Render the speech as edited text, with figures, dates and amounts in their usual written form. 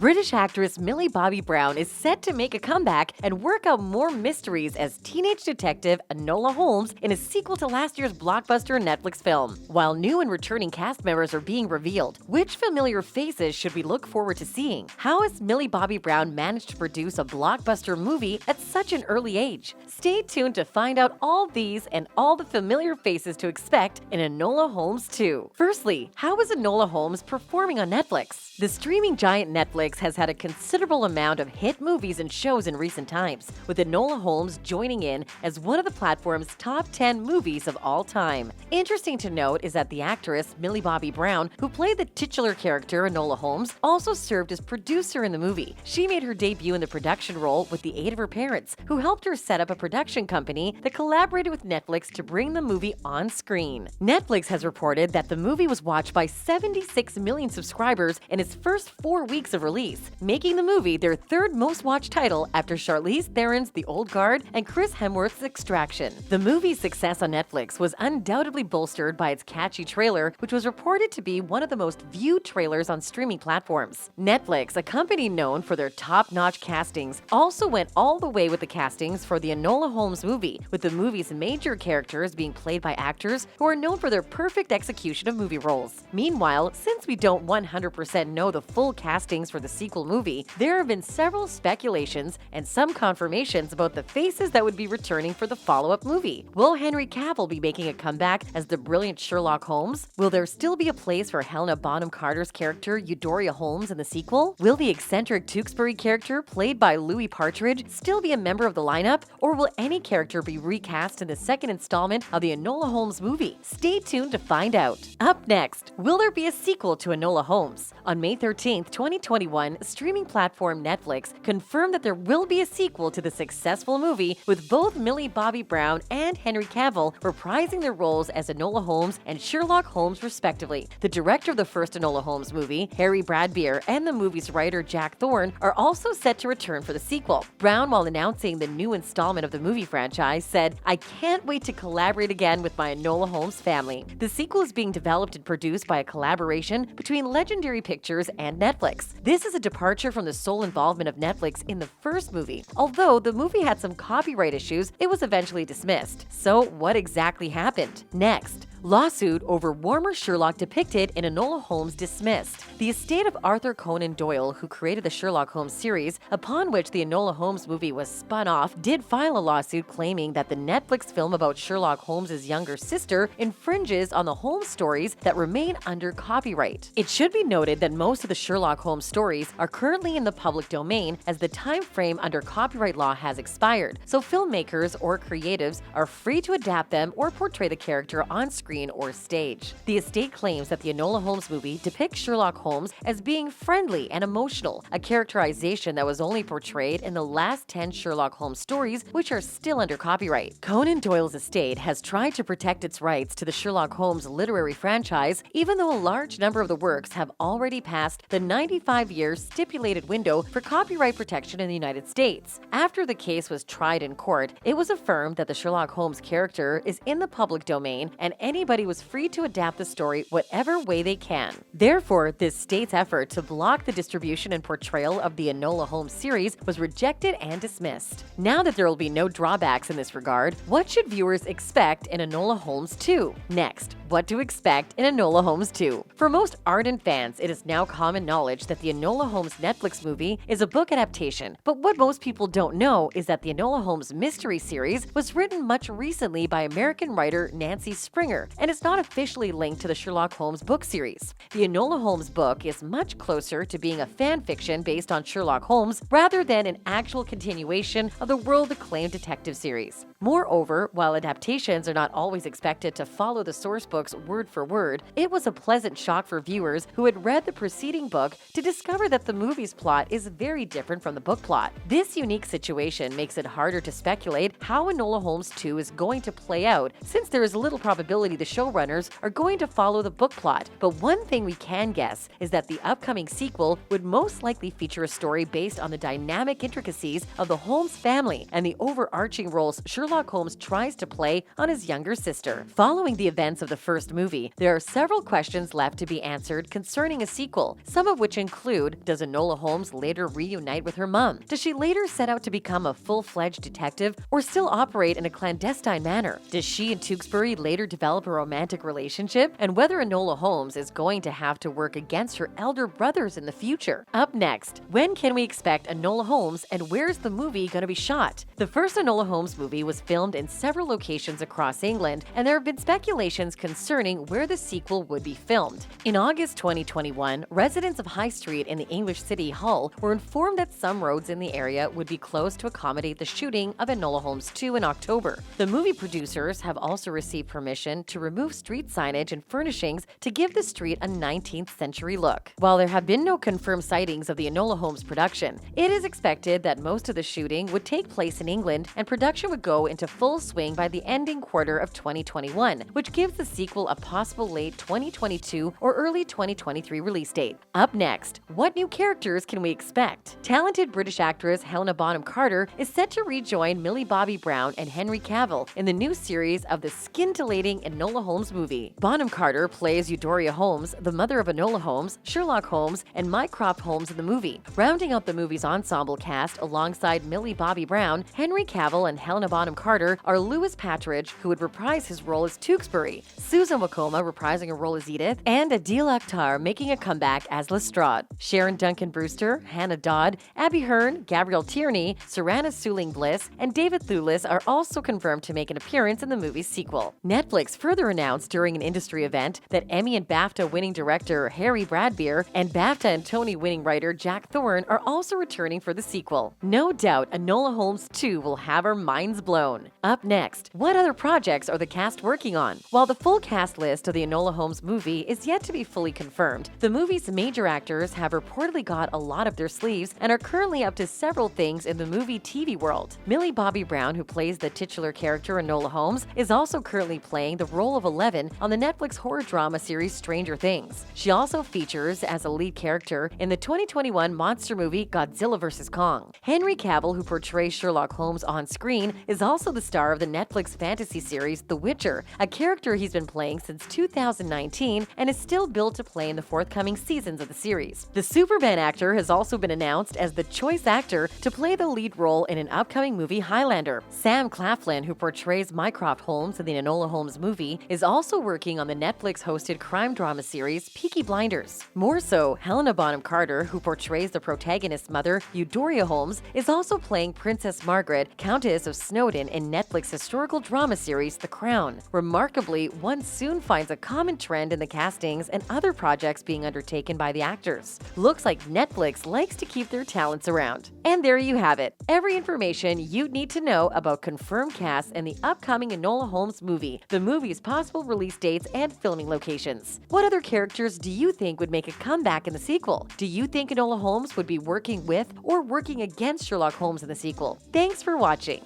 British actress Millie Bobby Brown is set to make a comeback and work out more mysteries as teenage detective Enola Holmes in a sequel to last year's blockbuster Netflix film. While new and returning cast members are being revealed, which familiar faces should we look forward to seeing? How has Millie Bobby Brown managed to produce a blockbuster movie at such an early age? Stay tuned to find out all these and all the familiar faces to expect in Enola Holmes 2. Firstly, how is Enola Holmes performing on Netflix? The streaming giant Netflix has had a considerable amount of hit movies and shows in recent times, with Enola Holmes joining in as one of the platform's top 10 movies of all time. Interesting to note is that the actress Millie Bobby Brown, who played the titular character Enola Holmes, also served as producer in the movie. She made her debut in the production role with the aid of her parents, who helped her set up a production company that collaborated with Netflix to bring the movie on screen. Netflix has reported that the movie was watched by 76 million subscribers in its first 4 weeks of release, making the movie their third most watched title after Charlize Theron's The Old Guard and Chris Hemsworth's Extraction. The movie's success on Netflix was undoubtedly bolstered by its catchy trailer, which was reported to be one of the most viewed trailers on streaming platforms. Netflix, a company known for their top-notch castings, also went all the way with the castings for the Enola Holmes movie, with the movie's major characters being played by actors who are known for their perfect execution of movie roles. Meanwhile, since we don't 100% know the full castings for the sequel movie, there have been several speculations and some confirmations about the faces that would be returning for the follow-up movie. Will Henry Cavill be making a comeback as the brilliant Sherlock Holmes? Will there still be a place for Helena Bonham Carter's character Eudoria Holmes in the sequel? Will the eccentric Tewkesbury character played by Louis Partridge still be a member of the lineup, or will any character be recast in the second installment of the Enola Holmes movie? Stay tuned to find out. Up next, will there be a sequel to Enola Holmes? On May 13, 2021, streaming platform Netflix confirmed that there will be a sequel to the successful movie, with both Millie Bobby Brown and Henry Cavill reprising their roles as Enola Holmes and Sherlock Holmes respectively. The director of the first Enola Holmes movie, Harry Bradbeer, and the movie's writer Jack Thorne are also set to return for the sequel. Brown, while announcing the new installment of the movie franchise, said, "I can't wait to collaborate again with my Enola Holmes family." The sequel is being developed and produced by a collaboration between Legendary Pictures and Netflix. This is a departure from the sole involvement of Netflix in the first movie. Although the movie had some copyright issues, it was eventually dismissed. So what exactly happened? Next, lawsuit over warmer Sherlock depicted in Enola Holmes dismissed. The estate of Arthur Conan Doyle, who created the Sherlock Holmes series, upon which the Enola Holmes movie was spun off, did file a lawsuit claiming that the Netflix film about Sherlock Holmes' younger sister infringes on the Holmes stories that remain under copyright. It should be noted that most of the Sherlock Holmes stories are currently in the public domain, as the time frame under copyright law has expired, so filmmakers or creatives are free to adapt them or portray the character on screen or stage. The estate claims that the Enola Holmes movie depicts Sherlock Holmes as being friendly and emotional, a characterization that was only portrayed in the last 10 Sherlock Holmes stories, which are still under copyright. Conan Doyle's estate has tried to protect its rights to the Sherlock Holmes literary franchise, even though a large number of the works have already passed the 95-year stipulated window for copyright protection in the United States. After the case was tried in court, it was affirmed that the Sherlock Holmes character is in the public domain and anybody was free to adapt the story whatever way they can. Therefore, this state's effort to block the distribution and portrayal of the Enola Holmes series was rejected and dismissed. Now that there will be no drawbacks in this regard, what should viewers expect in Enola Holmes 2? Next, what to expect in Enola Holmes 2. For most ardent fans, it is now common knowledge that the Enola Holmes Netflix movie is a book adaptation, but what most people don't know is that the Enola Holmes mystery series was written much recently by American writer Nancy Springer and is not officially linked to the Sherlock Holmes book series. The Enola Holmes book is much closer to being a fan fiction based on Sherlock Holmes rather than an actual continuation of the world-acclaimed detective series. Moreover, while adaptations are not always expected to follow the source books word for word, it was a pleasant shock for viewers who had read the preceding book to discover that the movie's plot is very different from the book plot. This unique situation makes it harder to speculate how Enola Holmes 2 is going to play out, since there is little probability likely the showrunners are going to follow the book plot, but one thing we can guess is that the upcoming sequel would most likely feature a story based on the dynamic intricacies of the Holmes family and the overarching roles Sherlock Holmes tries to play on his younger sister. Following the events of the first movie, there are several questions left to be answered concerning a sequel, some of which include: does Enola Holmes later reunite with her mom? Does she later set out to become a full-fledged detective or still operate in a clandestine manner? Does she and Tewkesbury later develop a romantic relationship? And whether Enola Holmes is going to have to work against her elder brothers in the future. Up next, when can we expect Enola Holmes and where's the movie going to be shot? The first Enola Holmes movie was filmed in several locations across England, and there have been speculations concerning where the sequel would be filmed. In August 2021, residents of High Street in the English city Hull were informed that some roads in the area would be closed to accommodate the shooting of Enola Holmes 2 in October. The movie producers have also received permission to remove street signage and furnishings to give the street a 19th century look. While there have been no confirmed sightings of the Enola Holmes production, it is expected that most of the shooting would take place in England and production would go into full swing by the ending quarter of 2021, which gives the sequel a possible late 2022 or early 2023 release date. Up next, what new characters can we expect? Talented British actress Helena Bonham Carter is set to rejoin Millie Bobby Brown and Henry Cavill in the new series of the scintillating Enola Holmes movie. Bonham Carter plays Eudoria Holmes, the mother of Enola Holmes, Sherlock Holmes, and Mycroft Holmes in the movie. Rounding out the movie's ensemble cast alongside Millie Bobby Brown, Henry Cavill, and Helena Bonham Carter are Louis Partridge, who would reprise his role as Tewkesbury, Susan Wokoma reprising her role as Edith, and Adeel Akhtar making a comeback as Lestrade. Sharon Duncan-Brewster, Hannah Dodd, Abbie Hern, Gabriel Tierney, Serena Suling-Bliss, and David Thewis are also confirmed to make an appearance in the movie's sequel. Netflix further announced during an industry event that Emmy and BAFTA winning director Harry Bradbeer and BAFTA and Tony winning writer Jack Thorne are also returning for the sequel. No doubt Enola Holmes 2 will have our minds blown. Up next, what other projects are the cast working on? While the full cast list of the Enola Holmes movie is yet to be fully confirmed, the movie's major actors have reportedly got a lot up their sleeves and are currently up to several things in the movie TV world. Millie Bobby Brown, who plays the titular character Enola Holmes, is also currently playing the role of Eleven on the Netflix horror drama series Stranger Things. She also features as a lead character in the 2021 monster movie Godzilla vs. Kong. Henry Cavill, who portrays Sherlock Holmes on screen, is also the star of the Netflix fantasy series The Witcher, a character he's been playing since 2019 and is still billed to play in the forthcoming seasons of the series. The Superman actor has also been announced as the choice actor to play the lead role in an upcoming movie Highlander. Sam Claflin, who portrays Mycroft Holmes in the Enola Holmes movie, is also working on the Netflix-hosted crime drama series Peaky Blinders. More so, Helena Bonham Carter, who portrays the protagonist's mother, Eudoria Holmes, is also playing Princess Margaret, Countess of Snowdon in Netflix historical drama series The Crown. Remarkably, one soon finds a common trend in the castings and other projects being undertaken by the actors. Looks like Netflix likes to keep their talents around. And there you have it, every information you'd need to know about confirmed casts and the upcoming Enola Holmes movie, the movie's possible release dates and filming locations. What other characters do you think would make a comeback in the sequel? Do you think Enola Holmes would be working with or working against Sherlock Holmes in the sequel? Thanks for watching.